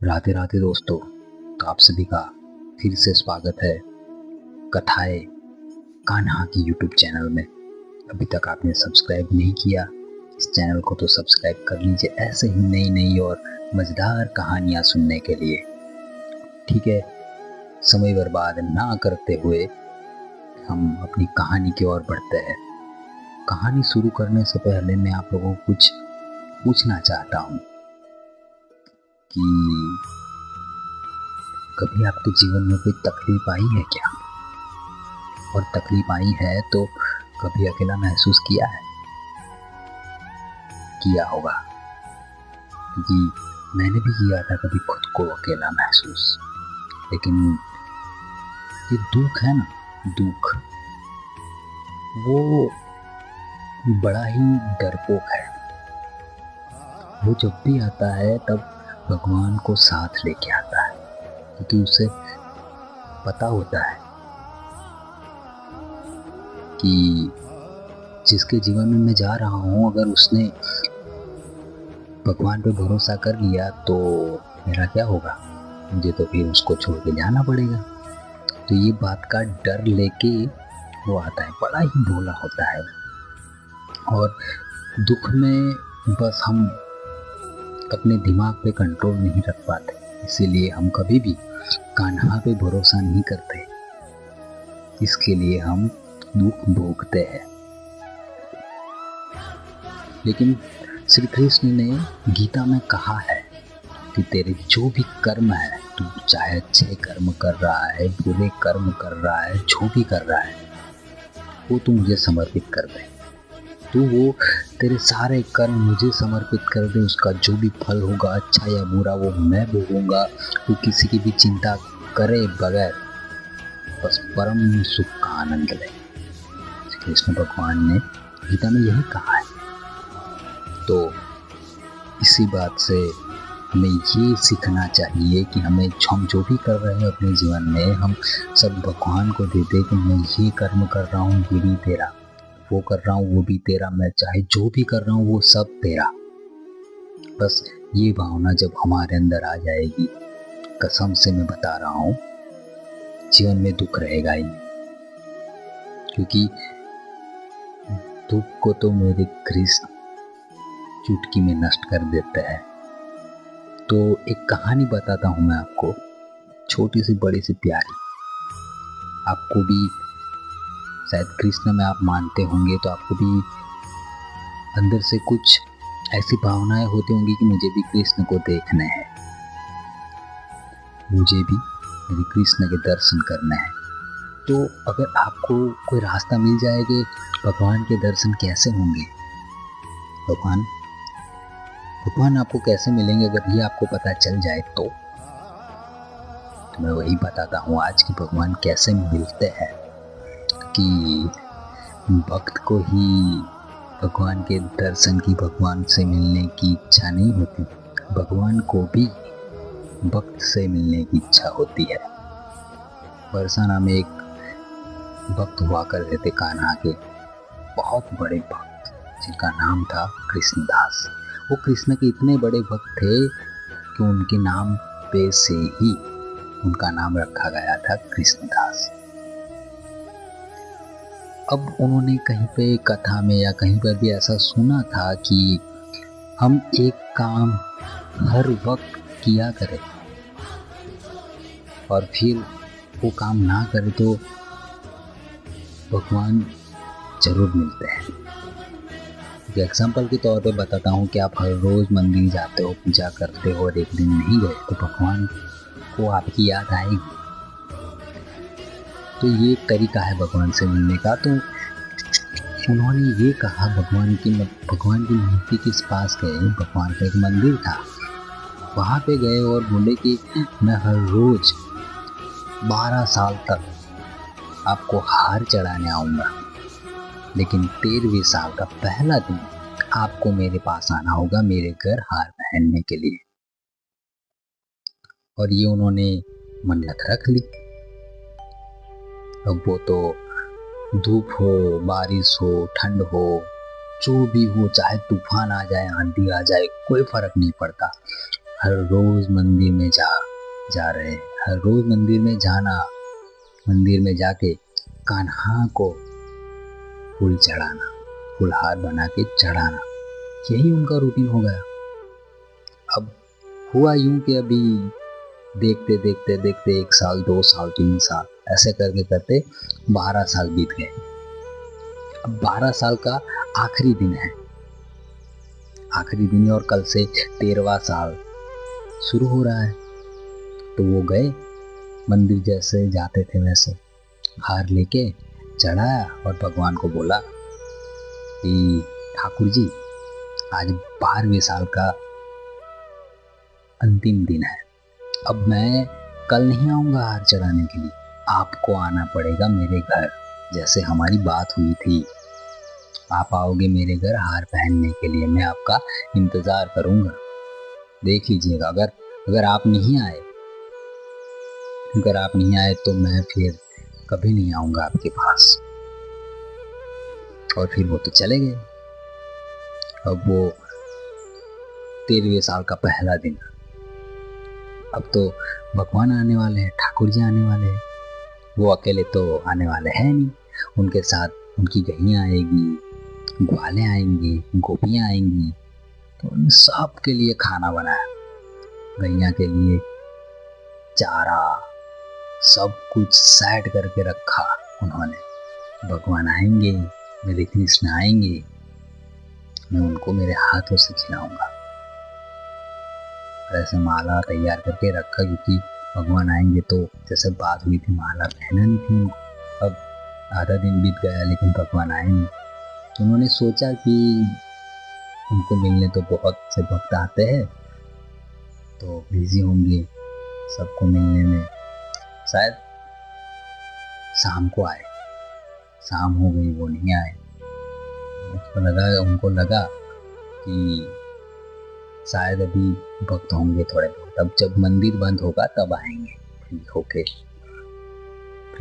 राधे राधे दोस्तों। तो आप सभी का फिर से स्वागत है कथाएं कान्हा की यूट्यूब चैनल में। अभी तक आपने सब्सक्राइब नहीं किया इस चैनल को तो सब्सक्राइब कर लीजिए, ऐसे ही नई नई और मज़ेदार कहानियां सुनने के लिए। ठीक है, समय बर्बाद ना करते हुए हम अपनी कहानी की ओर बढ़ते हैं। कहानी शुरू करने से पहले मैं आप लोगों को कुछ पूछना चाहता हूँ कि कभी आपके जीवन में कोई तकलीफ आई है क्या? और तकलीफ आई है तो कभी अकेला महसूस किया है? किया होगा, क्योंकि मैंने भी किया था कभी खुद को अकेला महसूस। लेकिन ये दुख है ना, दुख वो बड़ा ही डरपोक है। वो जब भी आता है तब भगवान को साथ लेके आता है, क्योंकि उसे पता होता है कि जिसके जीवन में मैं जा रहा हूँ, अगर उसने भगवान पे भरोसा कर लिया तो मेरा क्या होगा, मुझे तो फिर उसको छोड़ के जाना पड़ेगा। तो ये बात का डर लेके वो आता है, बड़ा ही भोला होता है। और दुख में बस हम अपने दिमाग पे कंट्रोल नहीं रख पाते, इसीलिए हम कभी भी कान्हा पे भरोसा नहीं करते। इसके लिए हम दुख भोगते हैं। लेकिन श्री कृष्ण ने गीता में कहा है कि तेरे जो भी कर्म है, तू चाहे अच्छे कर्म कर रहा है, बुरे कर्म कर रहा है, जो भी कर रहा है, वो तू मुझे समर्पित कर दे। तू वो तेरे सारे कर्म मुझे समर्पित कर दे, उसका जो भी फल होगा, अच्छा या बुरा, वो मैं भोगूंगा। तू किसी की भी चिंता करे बगैर बस परम सुख का आनंद ले। कृष्ण भगवान ने गीता में यही कहा है। तो इसी बात से हमें ये सीखना चाहिए कि हमें हम जो भी कर रहे हैं अपने जीवन में, हम सब भगवान को दे दे कि मैं ये कर्म कर रहा हूँ, ये भी तेरा, वो कर रहा हूँ, वो भी तेरा, मैं चाहे जो भी कर रहा हूँ वो सब तेरा। बस ये भावना जब हमारे अंदर आ जाएगी, कसम से मैं बता रहा हूँ, जीवन में दुख रहेगा ही। क्योंकि दुख को तो मेरे कृष्ण चुटकी में नष्ट कर देते हैं। तो एक कहानी बताता हूँ मैं आपको, छोटी सी बड़ी सी प्यारी। आपको भी शायद कृष्ण में आप मानते होंगे, तो आपको भी अंदर से कुछ ऐसी भावनाएं होती होंगी कि मुझे भी कृष्ण को देखना है, मुझे भी मेरे कृष्ण के दर्शन करना है। तो अगर आपको कोई रास्ता मिल जाए कि भगवान के दर्शन कैसे होंगे, भगवान भगवान आपको कैसे मिलेंगे, अगर ये आपको पता चल जाए तो मैं वही बताता हूँ आज कि भगवान कैसे मिलते हैं। कि भक्त को ही भगवान के दर्शन की, भगवान से मिलने की इच्छा नहीं होती, भगवान को भी भक्त से मिलने की इच्छा होती है। बरसाना में एक भक्त हुआ करते थे कान्हा के, बहुत बड़े भक्त, जिनका नाम था कृष्णदास। वो कृष्ण के इतने बड़े भक्त थे कि उनके नाम पे से ही उनका नाम रखा गया था कृष्णदास। अब उन्होंने कहीं पे कथा में या कहीं पर भी ऐसा सुना था कि हम एक काम हर वक्त किया करें और फिर वो काम ना करें तो भगवान जरूर मिलते हैं। एग्जाम्पल के तौर पे बताता हूँ कि आप हर रोज मंदिर जाते हो, पूजा करते हो, और एक दिन नहीं गए तो भगवान को आपकी याद आएगी। तो ये एक तरीका है भगवान से मिलने का। तो उन्होंने ये कहा, भगवान की मूर्ति के पास गए, भगवान का एक मंदिर था, वहाँ पे गए और बोले कि मैं हर रोज 12 साल तक आपको हार चढ़ाने आऊँगा, लेकिन 13वें साल का पहला दिन आपको मेरे पास आना होगा, मेरे घर हार पहनने के लिए। और ये उन्होंने मन्नत रख ली। अब वो तो धूप हो, बारिश हो, ठंड हो, जो भी हो, चाहे तूफान आ जाए, आंधी आ जाए, कोई फर्क नहीं पड़ता। हर रोज मंदिर में जा रहे हैं, हर रोज मंदिर में जाना, मंदिर में जाके कान्हा को फूल चढ़ाना, फूलहार बना के चढ़ाना, यही उनका रूटीन हो गया। अब हुआ यूं कि अभी देखते देखते देखते 1 साल, 2 साल, 3 साल ऐसे करके करते 12 साल बीत गए। अब 12 साल का आखिरी दिन है, आखिरी दिन है और कल से 13वां साल शुरू हो रहा है। तो वो गए मंदिर, जैसे जाते थे वैसे हार लेके चढ़ाया और भगवान को बोला कि ठाकुर जी, आज 12वें साल का अंतिम दिन है, अब मैं कल नहीं आऊँगा हार चढ़ाने के लिए, आपको आना पड़ेगा मेरे घर, जैसे हमारी बात हुई थी। आप आओगे मेरे घर हार पहनने के लिए, मैं आपका इंतज़ार करूँगा। देख लीजिएगा, अगर आप नहीं आए, तो मैं फिर कभी नहीं आऊँगा आपके पास। और फिर वो तो चले गए। अब वो 13वें साल का पहला दिन, अब तो भगवान आने वाले हैं, ठाकुर जी आने वाले हैं। वो अकेले तो आने वाले हैं नहीं, उनके साथ उनकी गैया आएगी, ग्वाले आएंगी, गोपियाँ आएंगी। तो उन सब के लिए खाना बनाया, गैया के लिए चारा, सब कुछ सेट करके रखा उन्होंने। भगवान आएंगे, मेरे कृष्ण आएंगे, मैं उनको मेरे हाथों से खिलाऊंगा। ऐसे माला तैयार करके रखा, क्योंकि भगवान आएंगे तो जैसे बात हुई थी माला पहना नहीं थी उनको। अब आधा दिन बीत गया लेकिन भगवान आए नहीं। तो उन्होंने सोचा कि उनको मिलने तो बहुत से भक्त आते हैं, तो बिजी होंगे सबको मिलने में, शायद शाम को आए। शाम हो गई, वो नहीं आए। उनको लगा कि शायद अभी भक्त होंगे थोड़े बहुत, अब जब मंदिर बंद होगा तब आएंगे, फ्री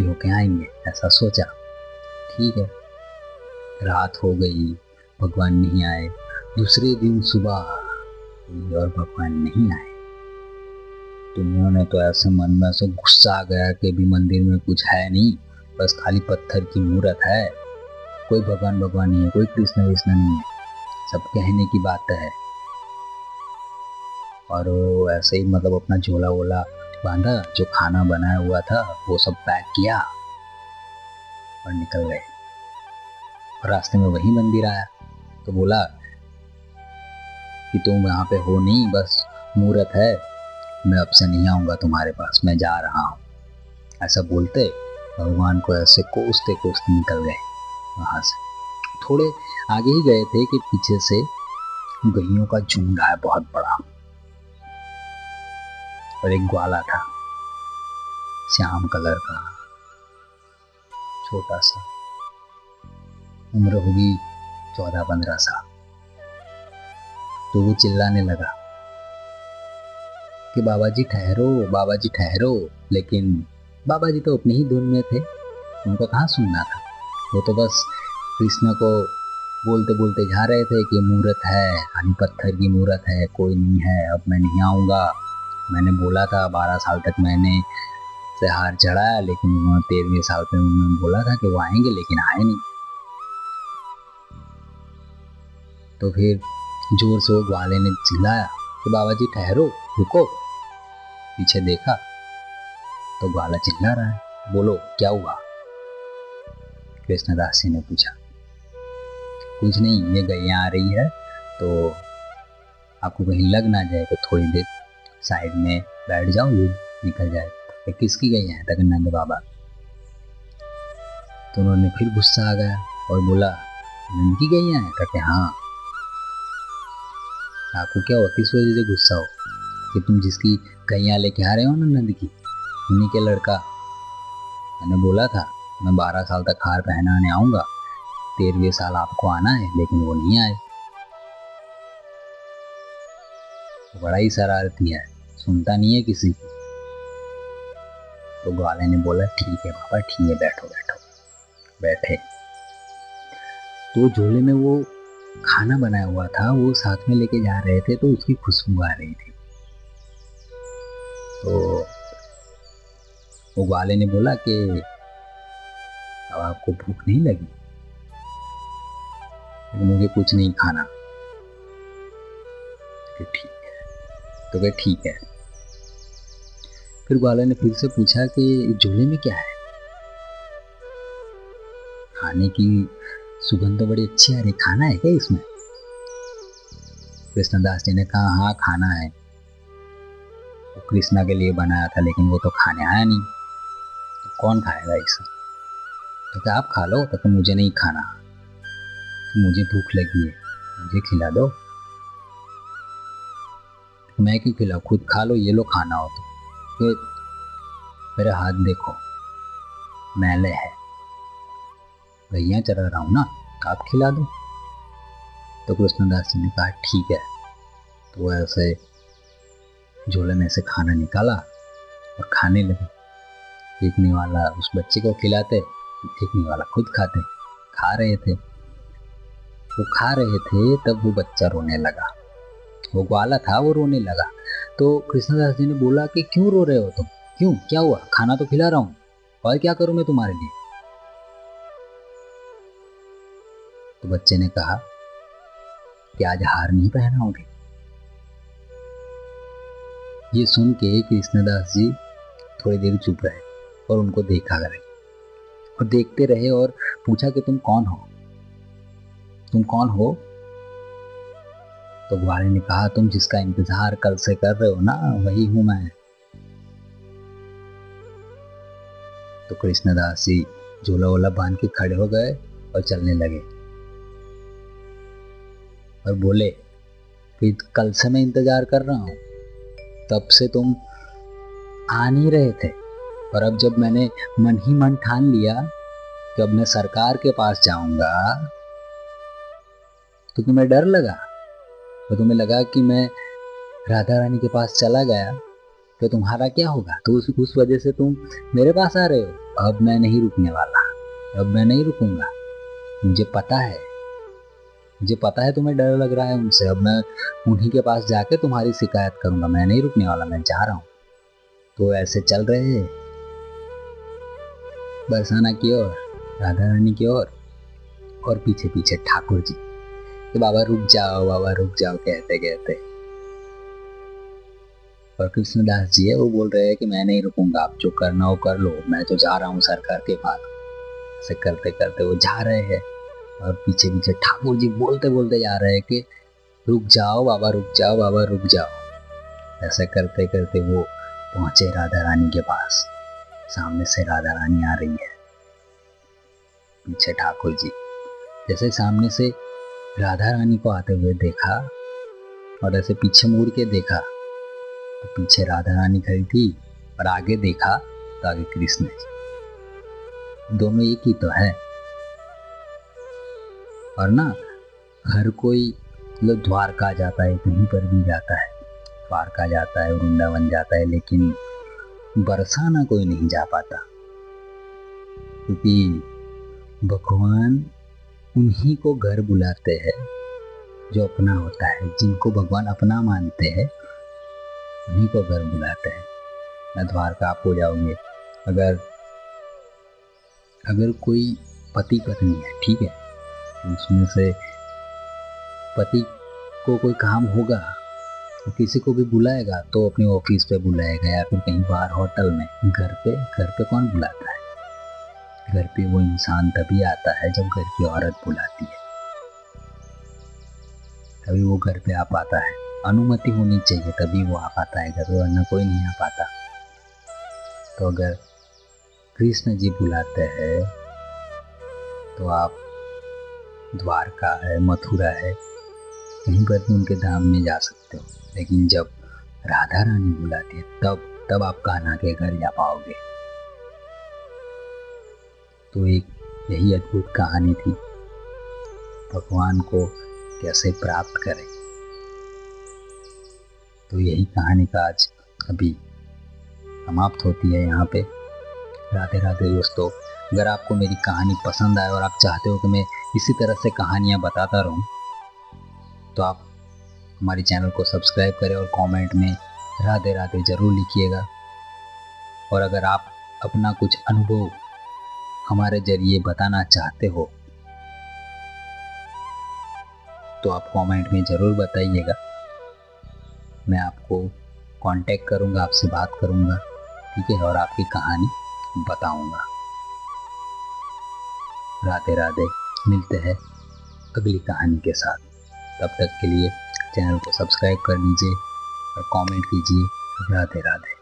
होके आएंगे, ऐसा सोचा। ठीक है, रात हो गई, भगवान नहीं आए। दूसरे दिन सुबह और भगवान नहीं आए। तो उन्होंने तो ऐसे मन में ऐसे गुस्सा आ गया कि अभी मंदिर में कुछ है नहीं, बस खाली पत्थर की मूर्त है, कोई भगवान नहीं है, कोई कृष्ण नहीं है, सब कहने की बात है। और वो ऐसे ही मतलब अपना झोला वोला बांधा, जो खाना बनाया हुआ था वो सब पैक किया और निकल गए। और रास्ते में वही मंदिर आया तो बोला कि तुम यहाँ पे हो नहीं, बस मूर्त है, मैं अब से नहीं आऊँगा तुम्हारे पास, मैं जा रहा हूँ। ऐसा बोलते भगवान को ऐसे कोसते कोसते निकल गए वहाँ से। थोड़े आगे ही गए थे कि पीछे से गैयों का झुंड आया बहुत बड़ा, और एक ग्वाला था श्याम कलर का, छोटा सा, उम्र होगी 14-15 साल। तो वो चिल्लाने लगा कि बाबा जी ठहरो, लेकिन बाबा जी तो अपनी ही धुन में थे, उनको कहाँ सुनना था। वो तो बस कृष्ण को बोलते बोलते जा रहे थे कि मूर्त है, खाली पत्थर की मूर्त है, कोई नहीं है, अब मैं नहीं आऊँगा। मैंने बोला था 12 साल तक मैंने से हार चढ़ाया, लेकिन उन्होंने 13वें साल पे उन्होंने बोला था कि वो आएंगे, लेकिन आए नहीं। तो फिर जोर से वो ग्वाले ने चिल्लाया कि बाबा जी ठहरो, रुको। पीछे देखा तो ग्वाला चिल्ला रहा है, बोलो क्या हुआ? कृष्णदास जी ने पूछा। कुछ नहीं, ये गैया आ रही है, तो आपको कहीं लग ना जाए तो थोड़ी देर साइड में बैठ जाओ, ये निकल जाए। ये किसकी गैया है? जगन्नाथ बाबा। तो उन्होंने फिर गुस्सा आ गया और बोला, नंद की गैया है? कहते हाँ। आपको क्या हुआ, किस वजह से गुस्सा हो? कि तुम जिसकी गैया लेके आ रहे हो ना नंद की, उन्हीं के लड़का। मैंने बोला था मैं 12 साल तक हार पहनाने आऊँगा, 13वें साल आपको आना है, लेकिन वो नहीं आए। बड़ा ही शरारती है, सुनता नहीं है किसी की। तो ग्वाले ने बोला ठीक है बाबा, ठीक है, बैठो। बैठे। तो झोले में वो खाना बनाया हुआ था, वो साथ में लेके जा रहे थे, तो उसकी खुशबू आ रही थी। तो वो ग्वाले ने बोला कि अब आपको भूख नहीं लगी? मुझे कुछ नहीं खाना। ठीक है, तो कहे ठीक है। फिर ग्वाले ने फिर से पूछा कि झोले में क्या है? खाने की सुगंध तो बड़ी अच्छी आ रही, खाना है क्या इसमें? कृष्णदास जी ने कहा हाँ खाना है, वो कृष्णा के लिए बनाया था लेकिन वो तो खाने आया नहीं, तो कौन खाएगा इसे? तो क्या आप खा लो। तो मुझे नहीं खाना, तो मुझे भूख लगी है, मुझे खिला दो। तो मैं क्यों खिलाऊं, खुद खा लो, ये लो खाना हो तो मेरे हाथ देखो मैले है, गैया चरा रहा हूँ ना, आप खिला दो। तो कृष्णदास जी ने कहा ठीक है। तो ऐसे झोले में से खाना निकाला और खाने लगे। एक निवाला उस बच्चे को खिलाते, एक निवाला खुद खाते। खा रहे थे, वो खा रहे थे, तब वो बच्चा रोने लगा। वो ग्वाला था, वो रोने लगा। तो कृष्णदास जी ने बोला कि क्यों रो रहे हो तुम, क्यों, क्या हुआ? खाना तो खिला रहा हूँ, और क्या करूं मैं तुम्हारे लिए? तो बच्चे ने कहा कि आज हार नहीं पहनाओगे। ये सुन के कृष्णदास जी थोड़ी देर चुप रहे और उनको देखा रहे और देखते रहे और पूछा कि तुम कौन हो, तुम कौन हो? तो ग्वाले ने कहा तुम जिसका इंतजार कल से कर रहे हो ना, वही हूं मैं। तो कृष्णदास जी झोला वोला बांध के खड़े हो गए और चलने लगे और बोले कि कल से मैं इंतजार कर रहा हूं, तब से तुम आ नहीं रहे थे, और अब जब मैंने मन ही मन ठान लिया कि अब मैं सरकार के पास जाऊंगा, तो तुम्हें डर लगा, तो तुम्हें लगा कि मैं राधा रानी के पास चला गया तो तुम्हारा क्या होगा, तो उस वजह से तुम मेरे पास आ रहे हो। अब मैं नहीं रुकने वाला, अब मैं नहीं रुकूंगा। मुझे पता है तुम्हें डर लग रहा है उनसे, अब मैं उन्हीं के पास जाके तुम्हारी शिकायत करूंगा। मैं नहीं रुकने वाला, मैं जा रहा हूं। तो ऐसे चल रहे हैं बरसाना की ओर, राधा रानी की ओर, और पीछे पीछे ठाकुर जी कि बाबा रुक जाओ कहते कहते। और कृष्णदास जी है वो बोल रहे हैं कि मैं नहीं रुकूंगा, आप जो करना हो कर लो, मैं तो जा रहा हूँ सरकार के पास। ऐसे करते करते वो जा रहे हैं और पीछे पीछे ठाकुर जी बोलते बोलते जा रहे हैं कि रुक जाओ बाबा, रुक जाओ बाबा, रुक जाओ। ऐसे करते करते वो पहुंचे राधा रानी के पास। सामने से राधा रानी आ रही है, पीछे ठाकुर जी। जैसे सामने से राधा रानी को आते हुए देखा और ऐसे पीछे मुड़ के देखा, तो पीछे राधा रानी खड़ी थी और आगे देखा तो आगे कृष्ण जी। दोनों एक ही तो है। और ना हर कोई मतलब द्वारका जाता है, कहीं पर भी जाता है, द्वारका जाता है, वृंदावन जाता है, लेकिन बरसाना कोई नहीं जा पाता, क्योंकि भगवान उन्हीं को घर बुलाते हैं जो अपना होता है। जिनको भगवान अपना मानते हैं उन्हीं को घर बुलाते हैं। ना द्वारका आप हो जाओगे, अगर कोई पति पत्नी है, ठीक है, तो उसमें से पति को कोई काम होगा तो किसी को भी बुलाएगा, तो अपने ऑफिस पे बुलाएगा या फिर कहीं बाहर होटल में। घर पे कौन बुलाता है? घर पे वो इंसान तभी आता है जब घर की औरत बुलाती है, तभी वो घर पे आ पाता है। अनुमति होनी चाहिए तभी वो आ पाता है घर पे, वरना कोई नहीं आ पाता। तो अगर कृष्ण जी बुलाते हैं तो आप द्वारका है, मथुरा है, कहीं पर भी उनके धाम में जा सकते हो। लेकिन जब राधा रानी बुलाती है तब आप कान्हा के घर जा पाओगे। तो एक यही अद्भुत कहानी थी, भगवान को कैसे प्राप्त करें। तो यही कहानी का आज अभी समाप्त होती है यहाँ पे। राधे राधे दोस्तों। अगर आपको मेरी कहानी पसंद आए और आप चाहते हो कि मैं इसी तरह से कहानियाँ बताता रहूँ, तो आप हमारे चैनल को सब्सक्राइब करें और कमेंट में राधे राधे जरूर लिखिएगा। और अगर आप अपना कुछ अनुभव हमारे जरिए बताना चाहते हो तो आप कमेंट में ज़रूर बताइएगा। मैं आपको कांटेक्ट करूँगा, आपसे बात करूँगा, ठीक है, और आपकी कहानी बताऊँगा। राधे राधे, मिलते हैं अगली कहानी के साथ। तब तक के लिए चैनल को सब्सक्राइब कर लीजिए और कमेंट कीजिए राधे राधे,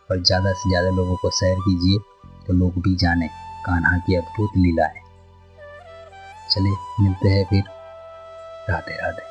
और ज़्यादा से ज़्यादा लोगों को शेयर कीजिए तो लोग भी जाने कान्हा की अद्भुत लीला है। चलिए मिलते हैं फिर। राधे राधे।